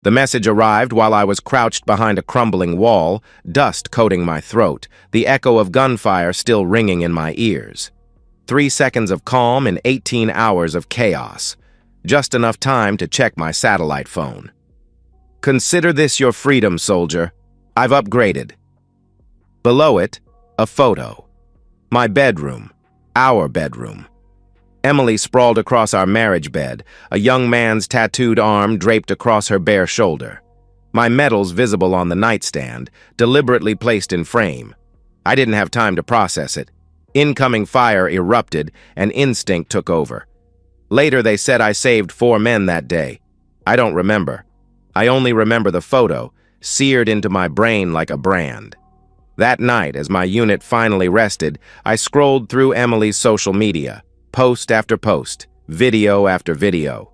The message arrived while I was crouched behind a crumbling wall, dust coating my throat, the echo of gunfire still ringing in my ears. 3 seconds of calm and 18 hours of chaos. Just enough time to check my satellite phone. Consider this your freedom, soldier. I've upgraded. Below it, a photo. My bedroom. Our bedroom. Emily sprawled across our marriage bed, a young man's tattooed arm draped across her bare shoulder. My medals visible on the nightstand, deliberately placed in frame. I didn't have time to process it. Incoming fire erupted, and instinct took over. Later they said I saved 4 men that day. I don't remember. I only remember the photo, seared into my brain like a brand. That night, as my unit finally rested, I scrolled through Emily's social media. Post after post, video after video.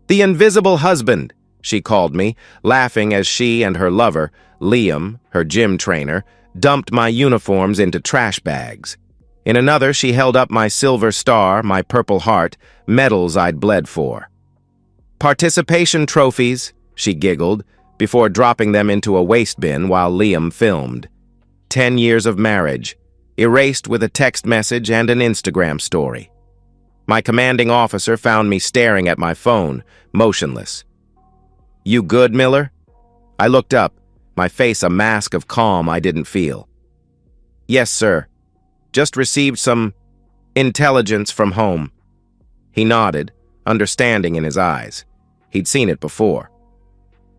"The invisible husband," she called me, laughing as she and her lover, Liam, her gym trainer, dumped my uniforms into trash bags. In another, she held up my silver star, my purple heart, medals I'd bled for. "Participation trophies," she giggled, before dropping them into a waste bin while Liam filmed. 10 years of marriage, erased with a text message and an Instagram story. My commanding officer found me staring at my phone, motionless. "You good, Miller?" I looked up, my face a mask of calm I didn't feel. "Yes, sir. Just received some intelligence from home." He nodded, understanding in his eyes. He'd seen it before.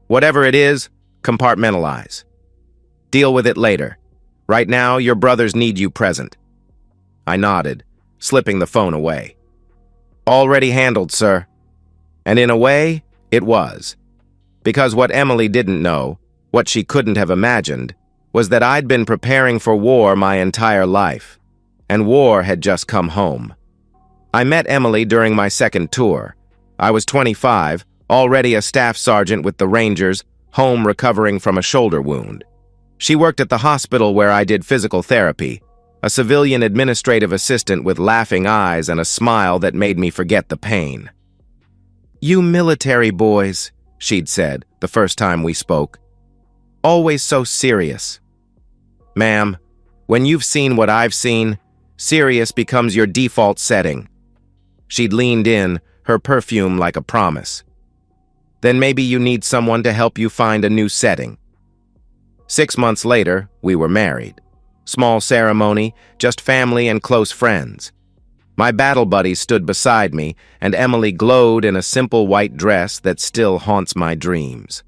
"Whatever it is, compartmentalize. Deal with it later. Right now, your brothers need you present." I nodded, slipping the phone away. "Already handled, sir." And in a way, it was. Because what Emily didn't know, what she couldn't have imagined, was that I'd been preparing for war my entire life, and war had just come home. I met Emily during my second tour. I was 25, already a staff sergeant with the Rangers, home recovering from a shoulder wound. She worked at the hospital where I did physical therapy, a civilian administrative assistant with laughing eyes and a smile that made me forget the pain. "You military boys," she'd said the first time we spoke. "Always so serious." "Ma'am, when you've seen what I've seen, serious becomes your default setting." She'd leaned in, her perfume like a promise. "Then maybe you need someone to help you find a new setting." 6 months later, we were married. Small ceremony, just family and close friends. My battle buddies stood beside me, and Emily glowed in a simple white dress that still haunts my dreams.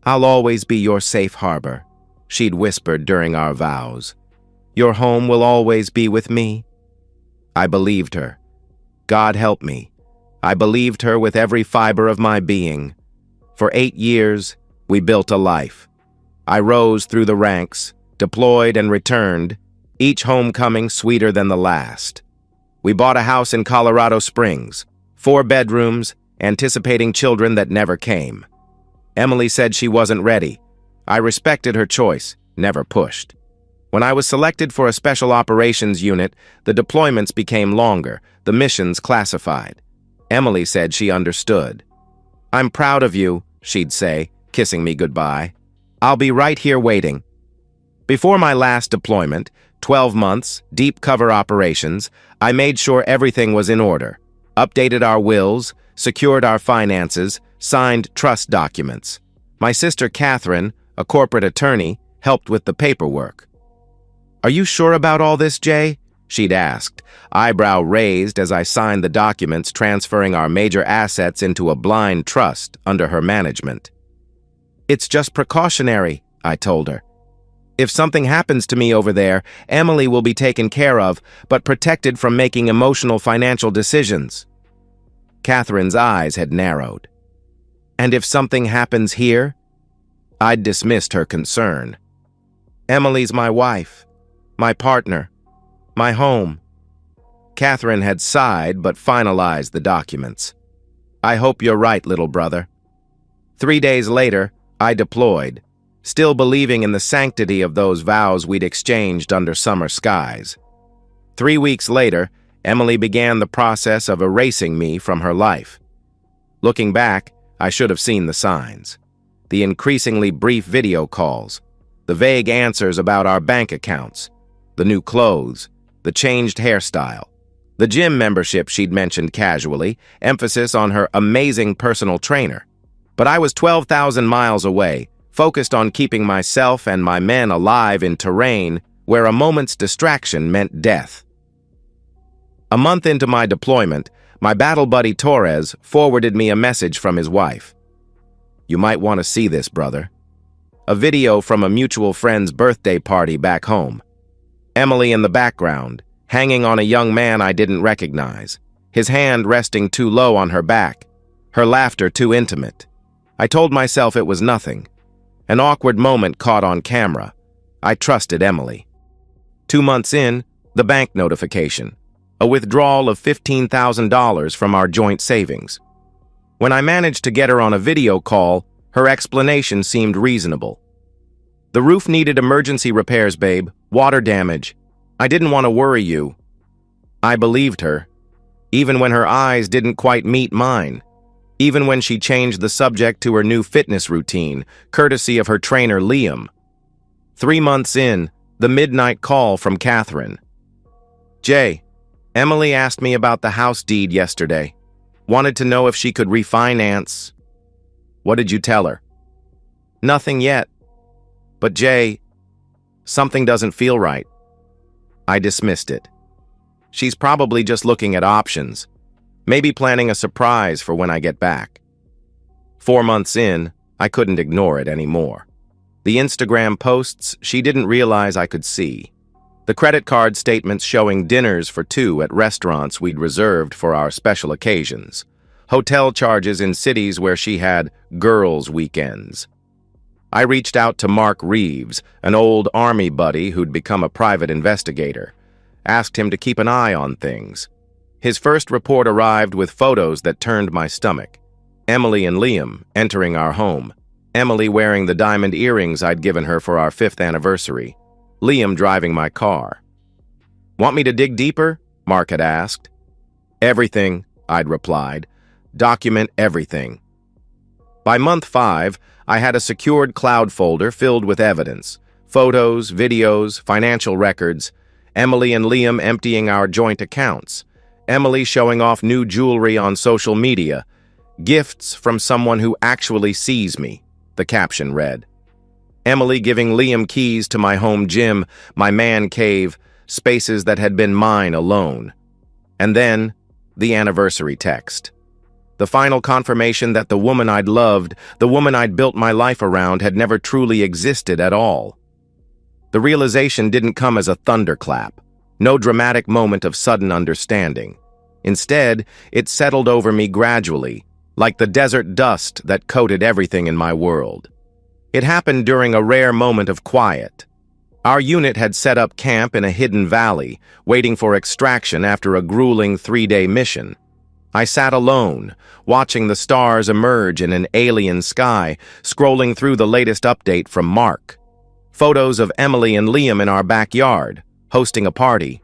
"I'll always be your safe harbor," she'd whispered during our vows. "Your home will always be with me." I believed her. God help me. I believed her with every fiber of my being. For 8 years, we built a life. I rose through the ranks, deployed and returned, each homecoming sweeter than the last. We bought a house in Colorado Springs, 4 bedrooms, anticipating children that never came. Emily said she wasn't ready. I respected her choice, never pushed. When I was selected for a special operations unit, the deployments became longer, the missions classified. Emily said she understood. "I'm proud of you," she'd say, kissing me goodbye. "I'll be right here waiting." Before my last deployment, 12 months, deep cover operations, I made sure everything was in order, updated our wills, secured our finances, signed trust documents. My sister Catherine, a corporate attorney, helped with the paperwork. "Are you sure about all this, Jay?" she'd asked, eyebrow raised as I signed the documents transferring our major assets into a blind trust under her management. "It's just precautionary," I told her. "If something happens to me over there, Emily will be taken care of, but protected from making emotional financial decisions." Catherine's eyes had narrowed. "And if something happens here?" I'd dismissed her concern. "Emily's my wife, my partner, my home." Catherine had sighed but finalized the documents. "I hope you're right, little brother." 3 days later, I deployed, still believing in the sanctity of those vows we'd exchanged under summer skies. 3 weeks later, Emily began the process of erasing me from her life. Looking back, I should have seen the signs. The increasingly brief video calls, the vague answers about our bank accounts, the new clothes, the changed hairstyle, the gym membership she'd mentioned casually, emphasis on her amazing personal trainer. But I was 12,000 miles away, focused on keeping myself and my men alive in terrain where a moment's distraction meant death. A month into my deployment, my battle buddy Torres forwarded me a message from his wife. "You might want to see this, brother." A video from a mutual friend's birthday party back home. Emily in the background, hanging on a young man I didn't recognize, his hand resting too low on her back, her laughter too intimate. I told myself it was nothing. An awkward moment caught on camera. I trusted Emily. 2 months in, the bank notification. A withdrawal of $15,000 from our joint savings. When I managed to get her on a video call, her explanation seemed reasonable. "The roof needed emergency repairs, babe. Water damage. I didn't want to worry you." I believed her, even when her eyes didn't quite meet mine. Even when she changed the subject to her new fitness routine, courtesy of her trainer Liam. 3 months in, the midnight call from Catherine. "Jay, Emily asked me about the house deed yesterday. Wanted to know if she could refinance." "What did you tell her?" "Nothing yet. But Jay, something doesn't feel right." I dismissed it. She's probably just looking at options. Maybe planning a surprise for when I get back. 4 months in, I couldn't ignore it anymore. The Instagram posts she didn't realize I could see. The credit card statements showing dinners for 2 at restaurants we'd reserved for our special occasions. Hotel charges in cities where she had girls' weekends. I reached out to Mark Reeves, an old Army buddy who'd become a private investigator. Asked him to keep an eye on things. His first report arrived with photos that turned my stomach. Emily and Liam entering our home. Emily wearing the diamond earrings I'd given her for our 5th anniversary. Liam driving my car. "Want me to dig deeper?" Mark had asked. "Everything," I'd replied. "Document everything." By month 5, I had a secured cloud folder filled with evidence. Photos, videos, financial records. Emily and Liam emptying our joint accounts. Emily showing off new jewelry on social media. "Gifts from someone who actually sees me," the caption read. Emily giving Liam keys to my home gym, my man cave, spaces that had been mine alone. And then, the anniversary text. The final confirmation that the woman I'd loved, the woman I'd built my life around, had never truly existed at all. The realization didn't come as a thunderclap, no dramatic moment of sudden understanding. Instead, it settled over me gradually, like the desert dust that coated everything in my world. It happened during a rare moment of quiet. Our unit had set up camp in a hidden valley, waiting for extraction after a grueling 3-day mission. I sat alone, watching the stars emerge in an alien sky, scrolling through the latest update from Mark. Photos of Emily and Liam in our backyard, hosting a party.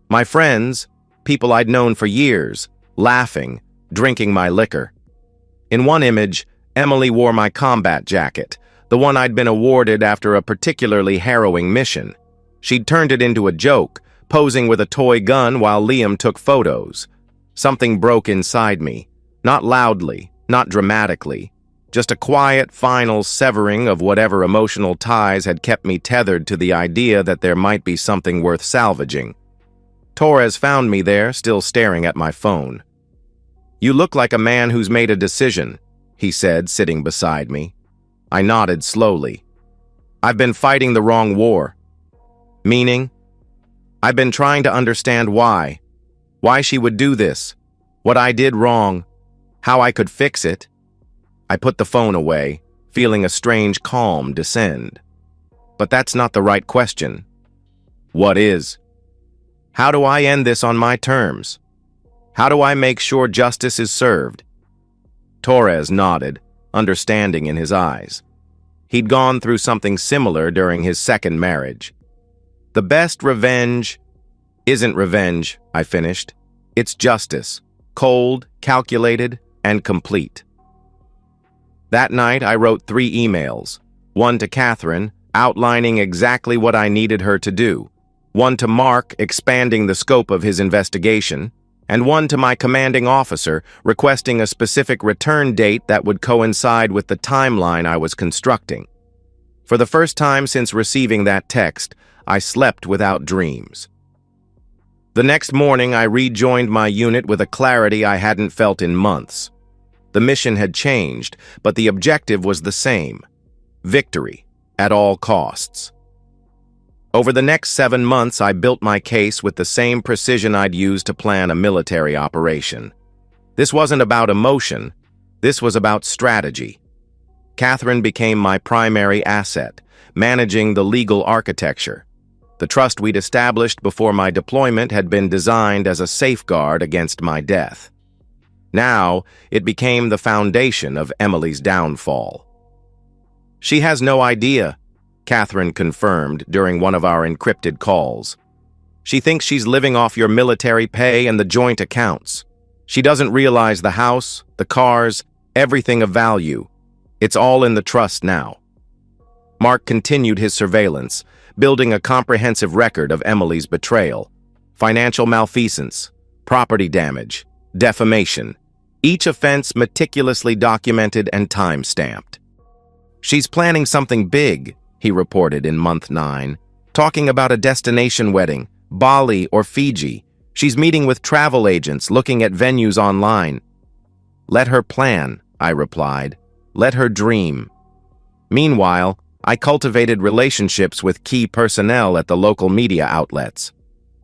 My friends, people I'd known for years, laughing, drinking my liquor. In one image, Emily wore my combat jacket, the one I'd been awarded after a particularly harrowing mission. She'd turned it into a joke, posing with a toy gun while Liam took photos. Something broke inside me, not loudly, not dramatically, just a quiet, final severing of whatever emotional ties had kept me tethered to the idea that there might be something worth salvaging. Torres found me there, still staring at my phone. "You look like a man who's made a decision," he said, sitting beside me. I nodded slowly. "I've been fighting the wrong war." "Meaning?" "I've been trying to understand why. Why she would do this. What I did wrong. How I could fix it." I put the phone away, feeling a strange calm descend. But that's not the right question. What is? How do I end this on my terms? How do I make sure justice is served? Torres nodded, understanding in his eyes. He'd gone through something similar during his second marriage. "The best revenge isn't revenge," I finished. "It's justice, cold, calculated, and complete." That night, I wrote 3 emails. One to Catherine, outlining exactly what I needed her to do. One to Mark, expanding the scope of his investigation. And one to my commanding officer, requesting a specific return date that would coincide with the timeline I was constructing. For the first time since receiving that text, I slept without dreams. The next morning, I rejoined my unit with a clarity I hadn't felt in months. The mission had changed, but the objective was the same: victory, at all costs. Over the next 7 months, I built my case with the same precision I'd used to plan a military operation. This wasn't about emotion. This was about strategy. Catherine became my primary asset, managing the legal architecture. The trust we'd established before my deployment had been designed as a safeguard against my death. Now, it became the foundation of Emily's downfall. "She has no idea," Catherine confirmed during one of our encrypted calls. "She thinks she's living off your military pay and the joint accounts. She doesn't realize the house, the cars, everything of value. It's all in the trust now." Mark continued his surveillance, building a comprehensive record of Emily's betrayal, financial malfeasance, property damage, defamation, each offense meticulously documented and time-stamped. "She's planning something big," he reported in month 9, "talking about a destination wedding, Bali or Fiji. She's meeting with travel agents, looking at venues online." "Let her plan," I replied. "Let her dream." Meanwhile, I cultivated relationships with key personnel at the local media outlets.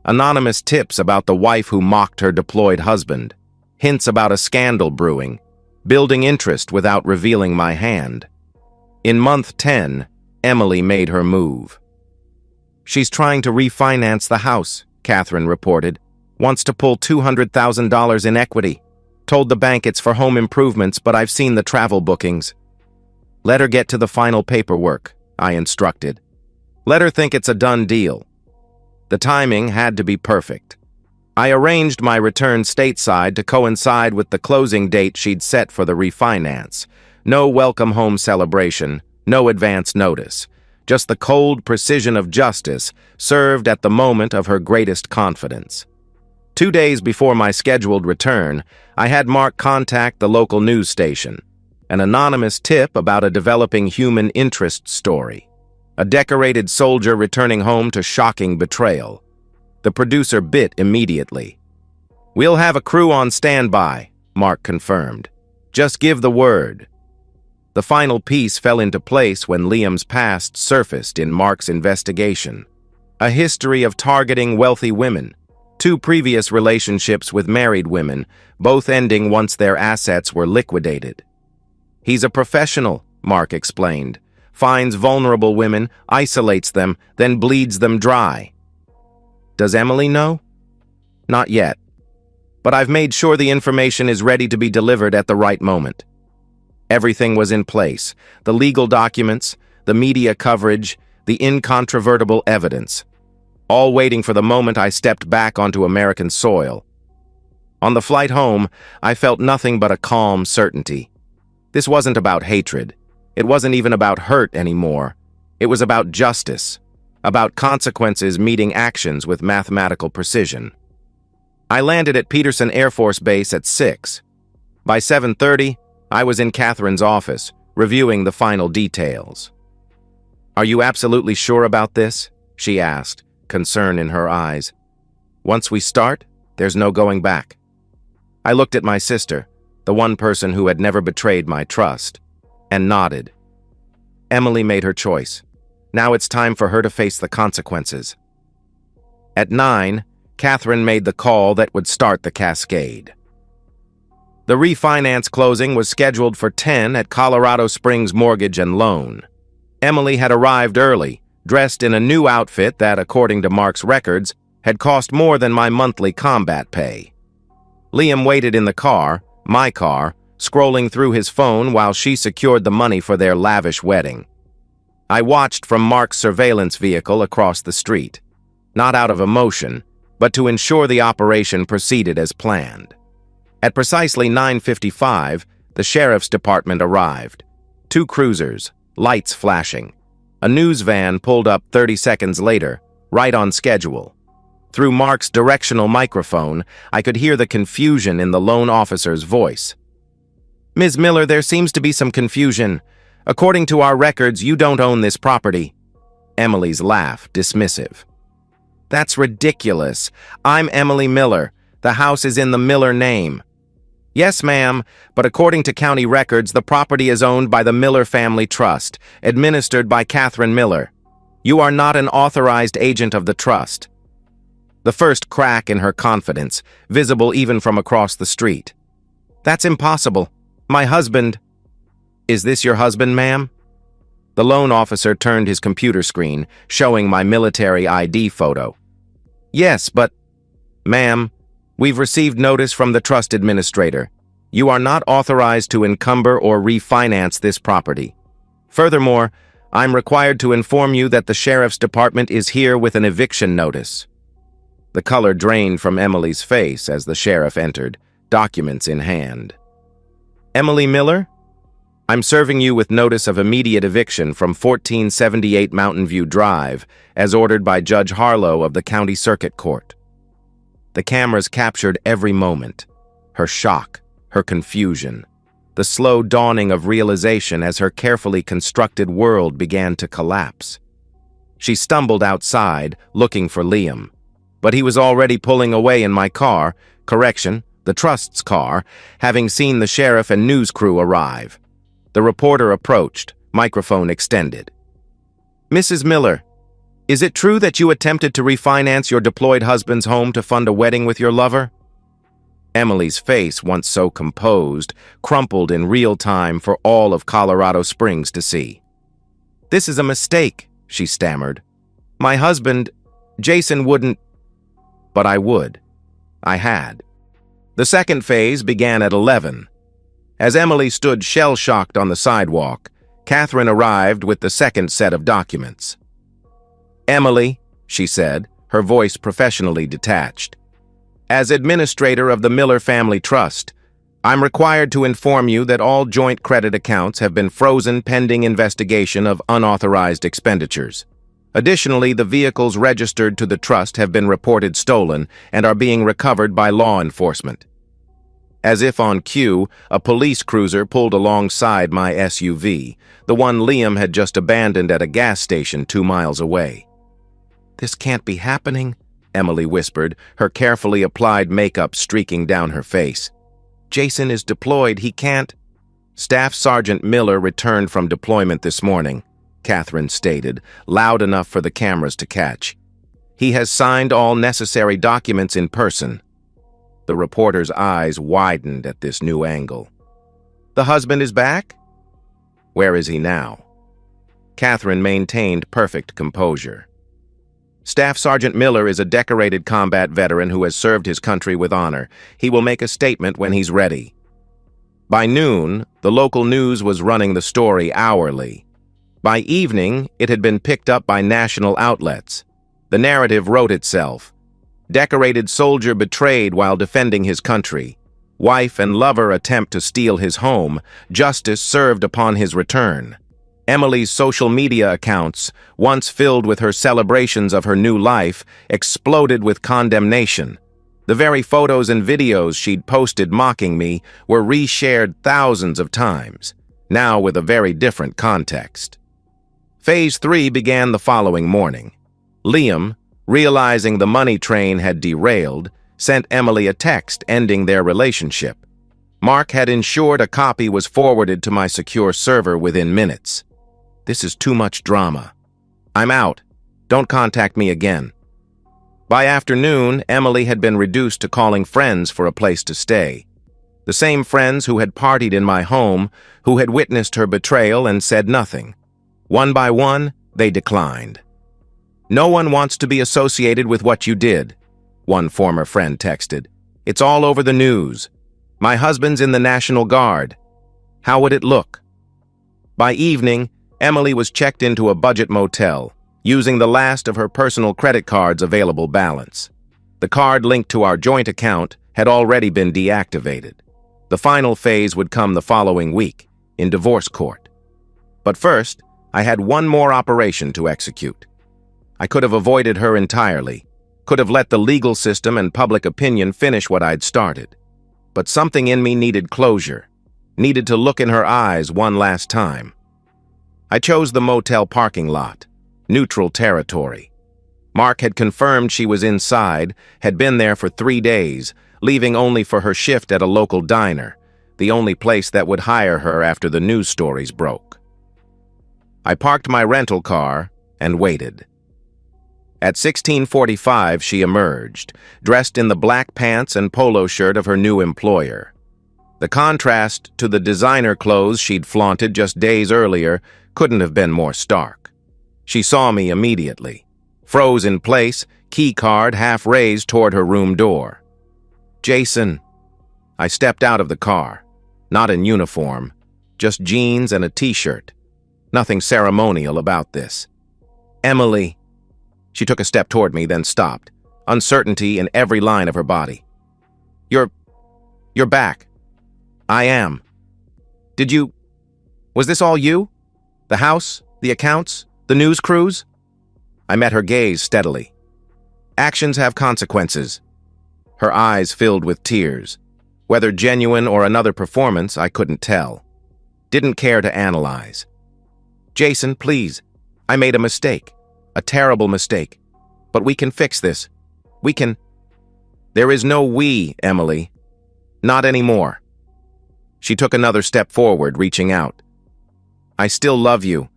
Anonymous tips about the wife who mocked her deployed husband. Hints about a scandal brewing. Building interest without revealing my hand. In month 10, Emily made her move. "She's trying to refinance the house," Catherine reported. "Wants to pull $200,000 in equity. Told the bank it's for home improvements, but I've seen the travel bookings." "Let her get to the final paperwork," I instructed. "Let her think it's a done deal." The timing had to be perfect. I arranged my return stateside to coincide with the closing date she'd set for the refinance. No welcome home celebration, no advance notice. Just the cold precision of justice served at the moment of her greatest confidence. 2 days before my scheduled return, I had Mark contact the local news station. An anonymous tip about a developing human interest story. A decorated soldier returning home to shocking betrayal. The producer bit immediately. "We'll have a crew on standby," Mark confirmed. "Just give the word." The final piece fell into place when Liam's past surfaced in Mark's investigation. A history of targeting wealthy women. 2 previous relationships with married women, both ending once their assets were liquidated. "He's a professional," Mark explained. "Finds vulnerable women, isolates them, then bleeds them dry." "Does Emily know?" "Not yet. But I've made sure the information is ready to be delivered at the right moment." Everything was in place. The legal documents, the media coverage, the incontrovertible evidence. All waiting for the moment I stepped back onto American soil. On the flight home, I felt nothing but a calm certainty. This wasn't about hatred. It wasn't even about hurt anymore. It was about justice. About consequences meeting actions with mathematical precision. I landed at Peterson Air Force Base at 6. By 7:30, I was in Catherine's office, reviewing the final details. "Are you absolutely sure about this?" she asked, concern in her eyes. "Once we start, there's no going back." I looked at my sister, the one person who had never betrayed my trust, and nodded. Emily made her choice. Now it's time for her to face the consequences. At 9, Catherine made the call that would start the cascade. The refinance closing was scheduled for 10 at Colorado Springs Mortgage and Loan. Emily had arrived early, dressed in a new outfit that, according to Mark's records, had cost more than my monthly combat pay. Liam waited in the car, my car, scrolling through his phone while she secured the money for their lavish wedding. I watched from Mark's surveillance vehicle across the street, not out of emotion, but to ensure the operation proceeded as planned. At precisely 9:55, the sheriff's department arrived, Two cruisers, lights flashing. A news van pulled up 30 seconds later, right on schedule. Through Mark's directional microphone, I could hear the confusion in the loan officer's voice. "Ms. Miller, there seems to be some confusion. According to our records, you don't own this property." Emily's laugh, dismissive. "That's ridiculous. I'm Emily Miller. The house is in the Miller name." "Yes, ma'am, but according to county records, the property is owned by the Miller Family Trust, administered by Catherine Miller. You are not an authorized agent of the trust." The first crack in her confidence, visible even from across the street. "That's impossible. My husband—" "Is this your husband, ma'am?" The loan officer turned his computer screen, showing my military ID photo. "Yes, but—" "Ma'am, we've received notice from the trust administrator. You are not authorized to encumber or refinance this property. Furthermore, I'm required to inform you that the sheriff's department is here with an eviction notice." The color drained from Emily's face as the sheriff entered, documents in hand. "Emily Miller? I'm serving you with notice of immediate eviction from 1478 Mountain View Drive, as ordered by Judge Harlow of the County Circuit Court." The cameras captured every moment. Her shock, her confusion, the slow dawning of realization as her carefully constructed world began to collapse. She stumbled outside, looking for Liam. But he was already pulling away in my car, the trust's car, having seen the sheriff and news crew arrive. The reporter approached, microphone extended. "Mrs. Miller, is it true that you attempted to refinance your deployed husband's home to fund a wedding with your lover?" Emily's face, once so composed, crumpled in real time for all of Colorado Springs to see. "This is a mistake," she stammered. "My husband, Jason, wouldn't—" But I would. I had. The second phase began at 11. As Emily stood shell-shocked on the sidewalk, Catherine arrived with the second set of documents. "Emily," she said, her voice professionally detached, "as administrator of the Miller Family Trust, I'm required to inform you that all joint credit accounts have been frozen pending investigation of unauthorized expenditures. Additionally, the vehicles registered to the trust have been reported stolen and are being recovered by law enforcement." As if on cue, a police cruiser pulled alongside my SUV, the one Liam had just abandoned at a gas station 2 miles away. "This can't be happening," Emily whispered, her carefully applied makeup streaking down her face. "Jason is deployed, he can't—" "Staff Sergeant Miller returned from deployment this morning," Catherine stated, loud enough for the cameras to catch. "He has signed all necessary documents in person." The reporter's eyes widened at this new angle. "The husband is back?" "Where is he now?" Catherine maintained perfect composure. "Staff Sergeant Miller is a decorated combat veteran who has served his country with honor. He will make a statement when he's ready." By noon, the local news was running the story hourly. By evening, it had been picked up by national outlets. The narrative wrote itself. Decorated soldier betrayed while defending his country. Wife and lover attempt to steal his home. Justice served upon his return. Emily's social media accounts, once filled with her celebrations of her new life, exploded with condemnation. The very photos and videos she'd posted mocking me were reshared thousands of times, now with a very different context. Phase 3 began the following morning. Liam, realizing the money train had derailed, sent Emily a text ending their relationship. Mark had ensured a copy was forwarded to my secure server within minutes. "This is too much drama. I'm out. Don't contact me again." By afternoon, Emily had been reduced to calling friends for a place to stay. The same friends who had partied in my home, who had witnessed her betrayal and said nothing. One by one, they declined. "No one wants to be associated with what you did," one former friend texted. "It's all over the news. My husband's in the National Guard. How would it look?" By evening, Emily was checked into a budget motel, using the last of her personal credit card's available balance. The card linked to our joint account had already been deactivated. The final phase would come the following week, in divorce court. But first, I had one more operation to execute. I could have avoided her entirely, could have let the legal system and public opinion finish what I'd started. But something in me needed closure, needed to look in her eyes one last time. I chose the motel parking lot, neutral territory. Mark had confirmed she was inside, had been there for 3 days, leaving only for her shift at a local diner, the only place that would hire her after the news stories broke. I parked my rental car and waited. At 16:45, she emerged, dressed in the black pants and polo shirt of her new employer. The contrast to the designer clothes she'd flaunted just days earlier couldn't have been more stark. She saw me immediately, froze in place, key card half raised toward her room door. "Jason." I stepped out of the car, not in uniform, just jeans and a t-shirt. Nothing ceremonial about this. "Emily." She took a step toward me, then stopped, uncertainty in every line of her body. You're back." "I am." Was this all you? The house, the accounts, the news crews?" I met her gaze steadily. "Actions have consequences." Her eyes filled with tears. Whether genuine or another performance, I couldn't tell. Didn't care to analyze. "Jason, please. I made a mistake. A terrible mistake. But we can fix this. We can—" "There is no we, Emily. Not anymore." She took another step forward, reaching out. "I still love you.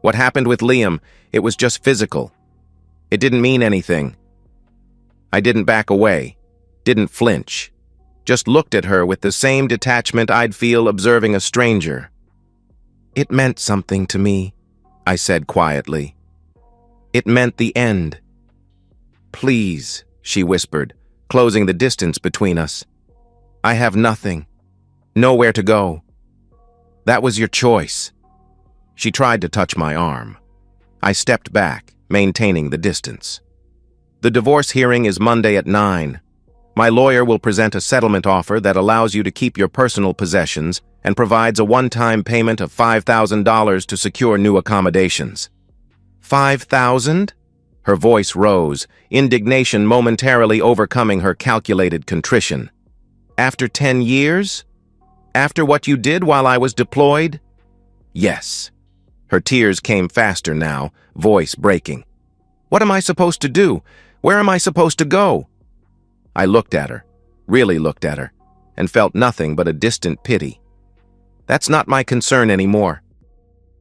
What happened with Liam, it was just physical. It didn't mean anything." I didn't back away, didn't flinch. Just looked at her with the same detachment I'd feel observing a stranger. "It meant something to me," I said quietly. "It meant the end." "Please," she whispered, closing the distance between us. "I have nothing. Nowhere to go. That was your choice." She tried to touch my arm. I stepped back, maintaining the distance. "The divorce hearing is Monday at 9. My lawyer will present a settlement offer that allows you to keep your personal possessions and provides a one-time payment of $5,000 to secure new accommodations." "5,000? Her voice rose, indignation momentarily overcoming her calculated contrition. "After 10 years? After what you did while I was deployed?" "Yes." Her tears came faster now, voice breaking. "What am I supposed to do? Where am I supposed to go?" I looked at her, really looked at her, and felt nothing but a distant pity. "That's not my concern anymore."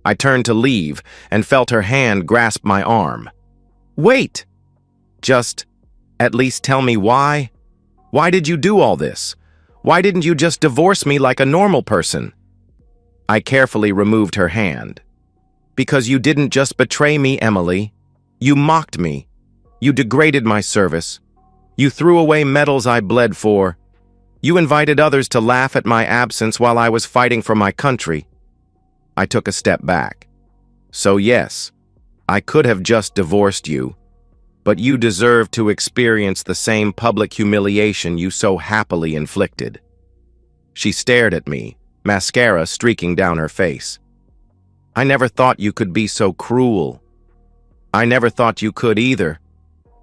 I turned to leave and felt her hand grasp my arm. "Wait! Just, at least tell me why. Why did you do all this? Why didn't you just divorce me like a normal person?" I carefully removed her hand. "Because you didn't just betray me, Emily. You mocked me. You degraded my service. You threw away medals I bled for. You invited others to laugh at my absence while I was fighting for my country." I took a step back. "So yes, I could have just divorced you, but you deserve to experience the same public humiliation you so happily inflicted." She stared at me, mascara streaking down her face. "I never thought you could be so cruel." "I never thought you could either.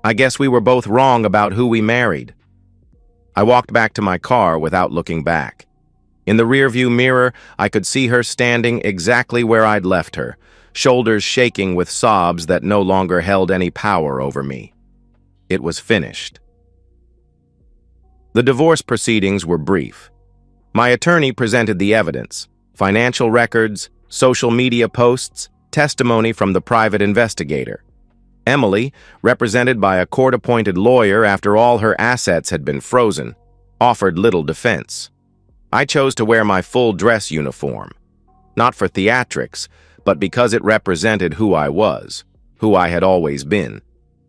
I guess we were both wrong about who we married." I walked back to my car without looking back. In the rearview mirror, I could see her standing exactly where I'd left her, shoulders shaking with sobs that no longer held any power over me. It was finished. The divorce proceedings were brief. My attorney presented the evidence: financial records, social media posts, testimony from the private investigator. Emily, represented by a court-appointed lawyer after all her assets had been frozen, offered little defense. I chose to wear my full dress uniform, not for theatrics, but because it represented who I was, who I had always been: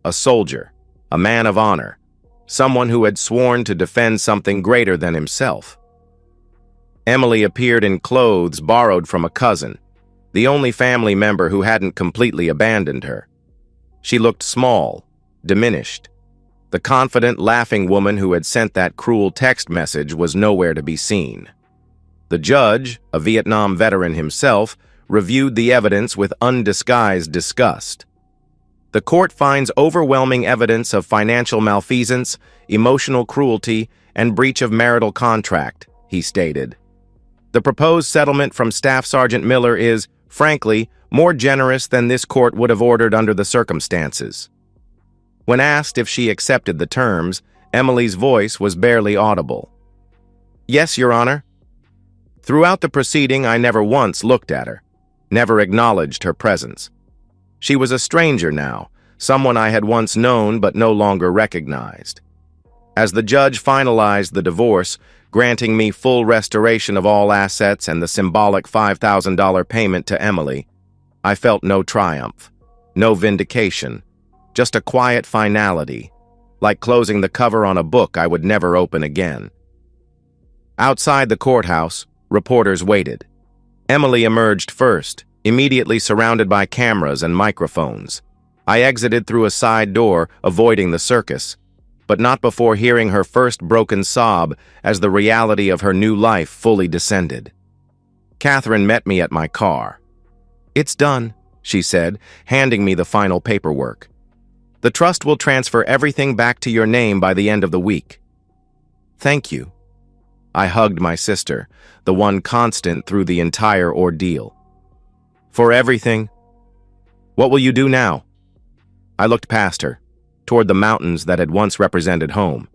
a soldier, a man of honor, someone who had sworn to defend something greater than himself. Emily appeared in clothes borrowed from a cousin, the only family member who hadn't completely abandoned her. She looked small, diminished. The confident, laughing woman who had sent that cruel text message was nowhere to be seen. The judge, a Vietnam veteran himself, reviewed the evidence with undisguised disgust. The court finds overwhelming evidence of financial malfeasance, emotional cruelty, and breach of marital contract, he stated. The proposed settlement from Staff Sergeant Miller is, frankly, more generous than this court would have ordered under the circumstances. When asked if she accepted the terms, Emily's voice was barely audible. "Yes, Your Honor." Throughout the proceeding, I never once looked at her, never acknowledged her presence. She was a stranger now, someone I had once known but no longer recognized. As the judge finalized the divorce, granting me full restoration of all assets and the symbolic $5,000 payment to Emily, I felt no triumph, no vindication, just a quiet finality, like closing the cover on a book I would never open again. Outside the courthouse, reporters waited. Emily emerged first, immediately surrounded by cameras and microphones. I exited through a side door, avoiding the circus, but not before hearing her first broken sob as the reality of her new life fully descended. Catherine met me at my car. "It's done," she said, handing me the final paperwork. "The trust will transfer everything back to your name by the end of the week." "Thank you." I hugged my sister, the one constant through the entire ordeal. "For everything? What will you do now?" I looked past her, toward the mountains that had once represented home.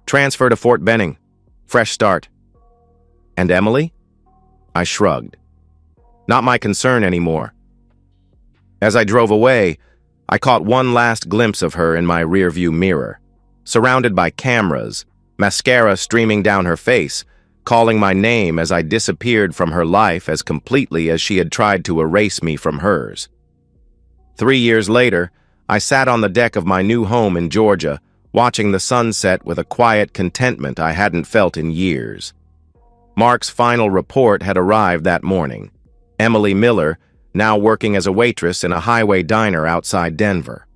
"Transfer to Fort Benning. Fresh start." "And Emily?" I shrugged. "Not my concern anymore." As I drove away, I caught one last glimpse of her in my rearview mirror, surrounded by cameras, mascara streaming down her face, calling my name as I disappeared from her life as completely as she had tried to erase me from hers. 3 years later, I sat on the deck of my new home in Georgia, watching the sunset with a quiet contentment I hadn't felt in years. Mark's final report had arrived that morning. Emily Miller, now working as a waitress in a highway diner outside Denver,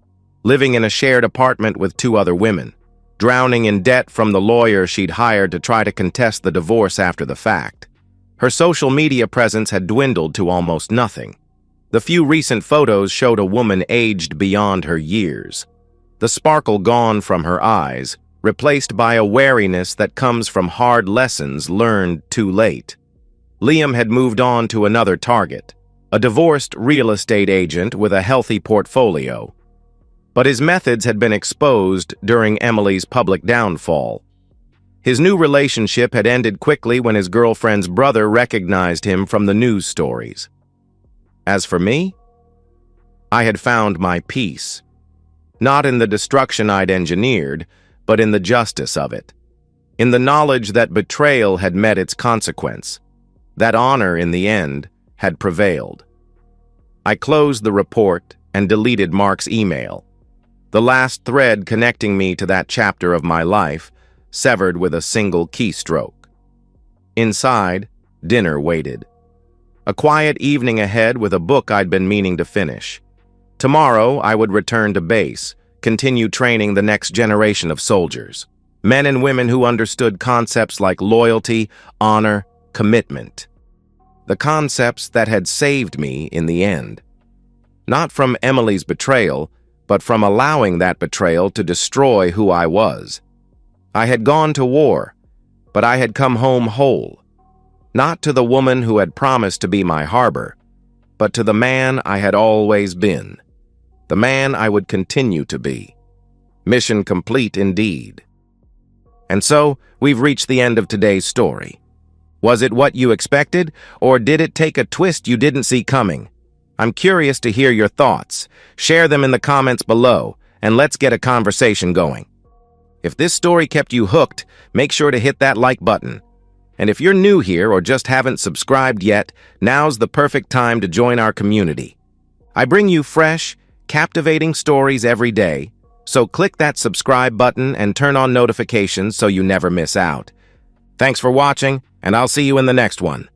living in a shared apartment with 2 other women, drowning in debt from the lawyer she'd hired to try to contest the divorce after the fact. Her social media presence had dwindled to almost nothing. The few recent photos showed a woman aged beyond her years, the sparkle gone from her eyes, replaced by a wariness that comes from hard lessons learned too late. Liam had moved on to another target, a divorced real estate agent with a healthy portfolio. But his methods had been exposed during Emily's public downfall. His new relationship had ended quickly when his girlfriend's brother recognized him from the news stories. As for me, I had found my peace, not in the destruction I'd engineered, but in the justice of it, in the knowledge that betrayal had met its consequence, that honor, in the end, had prevailed. I closed the report and deleted Mark's email, the last thread connecting me to that chapter of my life, severed with a single keystroke. Inside, dinner waited. A quiet evening ahead with a book I'd been meaning to finish. Tomorrow, I would return to base, continue training the next generation of soldiers, men and women who understood concepts like loyalty, honor, commitment. The concepts that had saved me in the end. Not from Emily's betrayal, but from allowing that betrayal to destroy who I was. I had gone to war, but I had come home whole. Not to the woman who had promised to be my harbor, but to the man I had always been, the man I would continue to be. Mission complete indeed. And so, we've reached the end of today's story. Was it what you expected, or did it take a twist you didn't see coming? I'm curious to hear your thoughts. Share them in the comments below, and let's get a conversation going. If this story kept you hooked, make sure to hit that like button. And if you're new here or just haven't subscribed yet, now's the perfect time to join our community. I bring you fresh, captivating stories every day, so click that subscribe button and turn on notifications so you never miss out. Thanks for watching, and I'll see you in the next one.